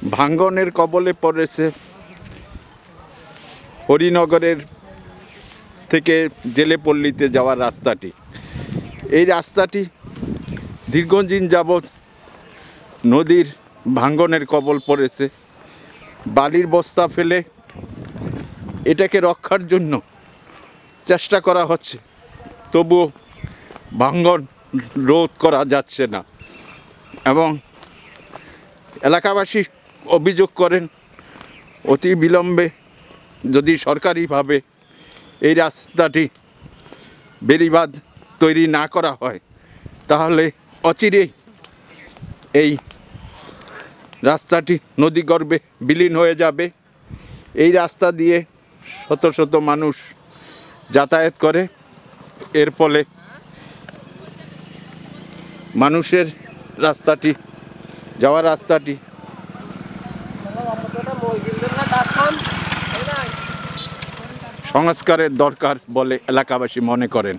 ভাঙ্গনের কবলে পড়েছে হরিনগরের থেকে জেলেপল্লীতে যাওয়ার রাস্তাটি। এই রাস্তাটি দীর্ঘদিন যাবৎ নদীর ভাঙ্গনের কবল পড়েছে। বালির বস্তা ফেলে এটাকে রক্ষার জন্য চেষ্টা করা হচ্ছে, তবুও ভাঙ্গন রোধ করা যাচ্ছে না। এবং এলাকাবাসী অভিযোগ করেন, অতি বিলম্বে যদি সরকারিভাবে এই রাস্তাটি বেড়িবাঁধ তৈরি না করা হয়, তাহলে অচিরেই এই রাস্তাটি নদীগর্ভে বিলীন হয়ে যাবে। এই রাস্তা দিয়ে শত শত মানুষ যাতায়াত করে। এর ফলে মানুষের রাস্তাটি, যাওয়ার রাস্তাটি সংস্কারের দরকার বলে এলাকাবাসী মনে করেন।